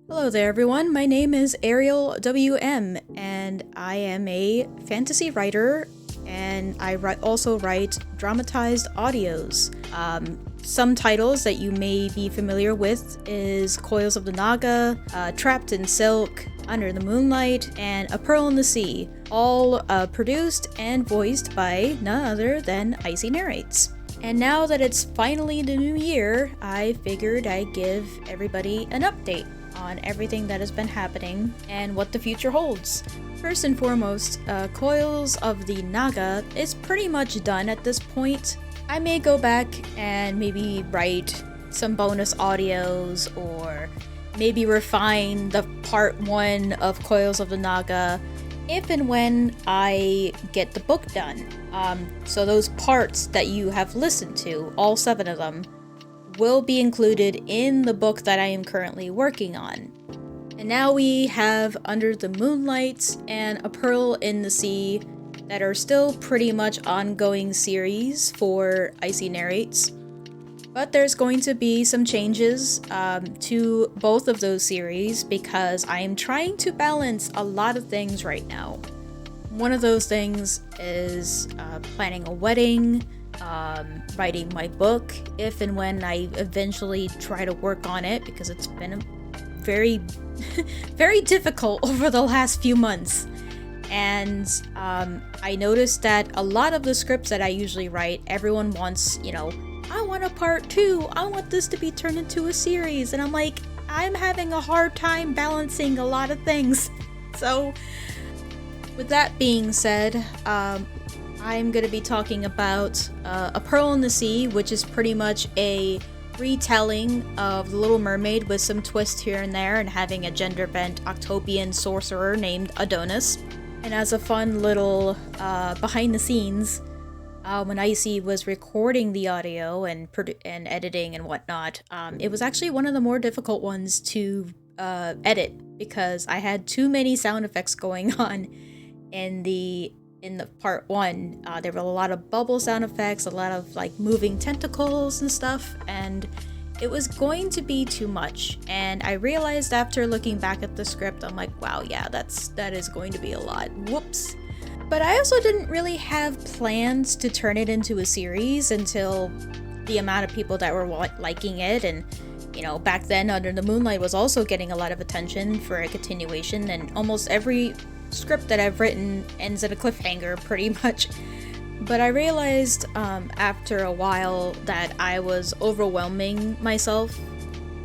Hello there, everyone. My name is Arielle W.M, and I am a fantasy writer, and I also write dramatized audios. Some titles that you may be familiar with is Coils of the Naga, Trapped in Silk, Under the Moonlight, and A Pearl in the Sea, all produced and voiced by none other than Icy Narrates. And now that it's finally the new year, I figured I'd give everybody an update on everything that has been happening and what the future holds. First and foremost, Coils of the Naga is pretty much done at this point. I may go back and maybe write some bonus audios or maybe refine the part 1 of Coils of the Naga if and when I get the book done. So those parts that you have listened to, all 7 of them, will be included in the book that I am currently working on. And now we have Under the Moonlight and A Pearl in the Sea that are still pretty much ongoing series for Icy Narrates. But there's going to be some changes to both of those series because I am trying to balance a lot of things right now. One of those things is planning a wedding, writing my book, if and when I eventually try to work on it, because it's been very, very difficult over the last few months. And I noticed that a lot of the scripts that I usually write, everyone wants, I want a part 2, I want this to be turned into a series, and I'm like, I'm having a hard time balancing a lot of things. So, with that being said, I'm going to be talking about A Pearl in the Sea, which is pretty much a retelling of The Little Mermaid with some twist here and there and having a gender-bent Octopian sorcerer named Adonis. And as a fun little behind the scenes, when Icy was recording the audio and editing and whatnot, it was actually one of the more difficult ones to edit because I had too many sound effects going on in the part 1. There were a lot of bubble sound effects, a lot of moving tentacles and stuff, and it was going to be too much. And I realized after looking back at the script, I'm like, wow, yeah, that is going to be a lot. Whoops. But I also didn't really have plans to turn it into a series until the amount of people that were liking it, and back then Under the Moonlight was also getting a lot of attention for a continuation, and almost every script that I've written ends at a cliffhanger pretty much. But I realized after a while that I was overwhelming myself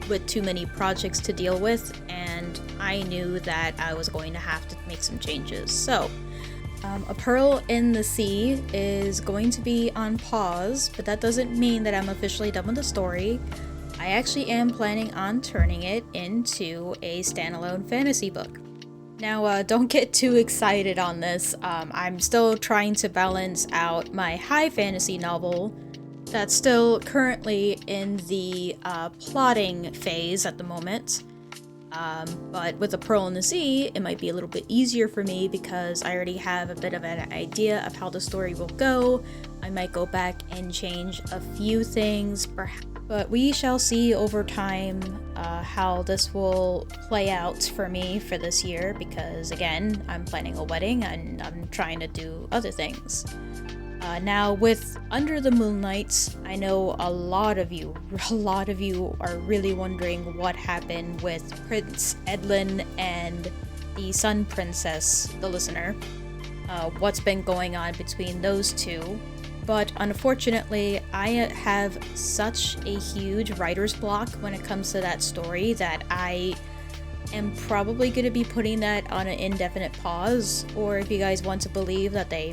with too many projects to deal with, and I knew that I was going to have to make some changes. So A Pearl in the Sea is going to be on pause, but that doesn't mean that I'm officially done with the story. I actually am planning on turning it into a standalone fantasy book. Now, don't get too excited on this. I'm still trying to balance out my high fantasy novel that's still currently in the plotting phase at the moment. But with A Pearl in the Sea, it might be a little bit easier for me because I already have a bit of an idea of how the story will go. I might go back and change a few things, but we shall see over time how this will play out for me for this year because, again, I'm planning a wedding and I'm trying to do other things. Now, with Under the Moonlight, I know a lot of you are really wondering what happened with Prince Edlin and the Sun Princess, the listener. What's been going on between those two. But unfortunately, I have such a huge writer's block when it comes to that story that I am probably going to be putting that on an indefinite pause, or if you guys want to believe that they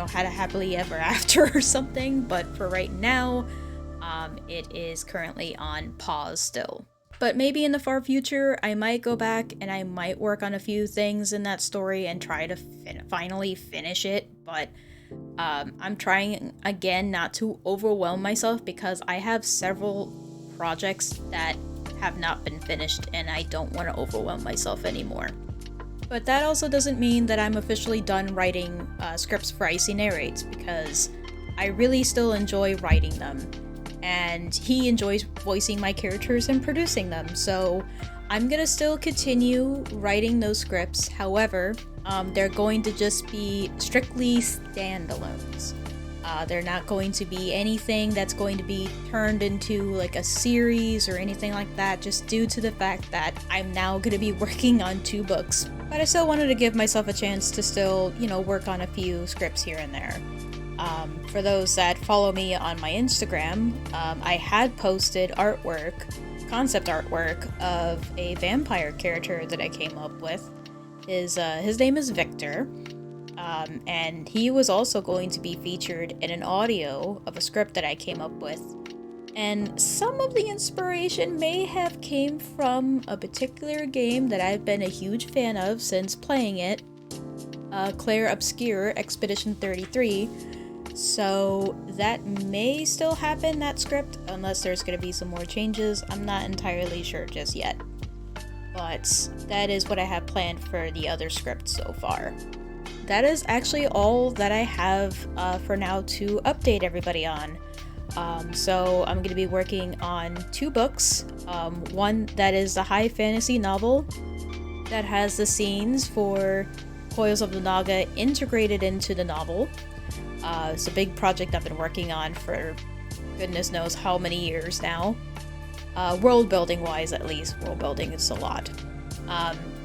had a happily ever after or something, but for right now, it is currently on pause still. But maybe in the far future, I might go back and I might work on a few things in that story and try to finally finish it, but I'm trying again not to overwhelm myself because I have several projects that have not been finished and I don't want to overwhelm myself anymore. But that also doesn't mean that I'm officially done writing scripts for Icy Narrates because I really still enjoy writing them. And he enjoys voicing my characters and producing them, so I'm gonna still continue writing those scripts. However, they're going to just be strictly standalones. They're not going to be anything that's going to be turned into like a series or anything like that, just due to the fact that I'm now going to be working on 2 books. But I still wanted to give myself a chance to still, work on a few scripts here and there. For those that follow me on my Instagram, I had posted concept artwork of a vampire character that I came up with. His name is Victor. And he was also going to be featured in an audio of a script that I came up with. And some of the inspiration may have came from a particular game that I've been a huge fan of since playing it, Claire Obscure Expedition 33. So that may still happen, that script, unless there's going to be some more changes. I'm not entirely sure just yet. But that is what I have planned for the other script so far. That is actually all that I have for now to update everybody on. So I'm going to be working on 2 books. One that is a high fantasy novel that has the scenes for Coils of the Naga integrated into the novel. It's a big project I've been working on for goodness knows how many years now. World building wise, at least. World building is a lot.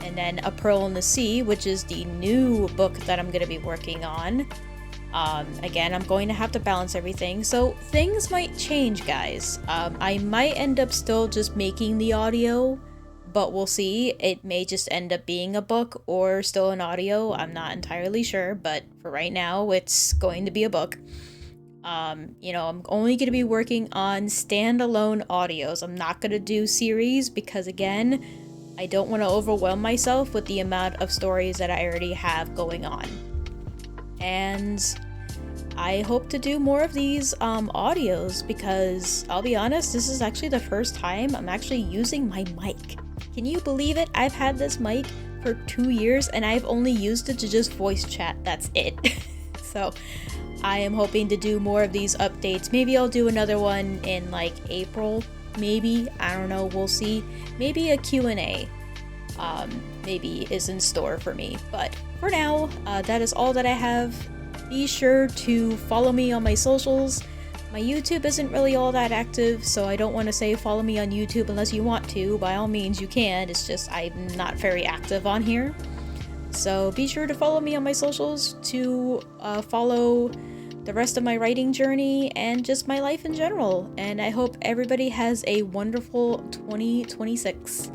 And then A Pearl in the Sea, which is the new book that I'm going to be working on. Again, I'm going to have to balance everything, so things might change, guys. I might end up still just making the audio, but we'll see. It may just end up being a book or still an audio. I'm not entirely sure, but for right now, it's going to be a book. I'm only going to be working on standalone audios. I'm not going to do series because, again, I don't want to overwhelm myself with the amount of stories that I already have going on. And I hope to do more of these audios because, I'll be honest, this is actually the first time I'm actually using my mic. Can you believe it? I've had this mic for 2 years and I've only used it to just voice chat. That's it. So I am hoping to do more of these updates. Maybe I'll do another one in like April. Maybe, I don't know, we'll see. Maybe a Q&A maybe is in store for me. But for now, that is all that I have. Be sure to follow me on my socials. My YouTube isn't really all that active, so I don't want to say follow me on YouTube unless you want to. By all means, you can. It's just I'm not very active on here. So be sure to follow me on my socials to follow the rest of my writing journey and just my life in general. And I hope everybody has a wonderful 2026.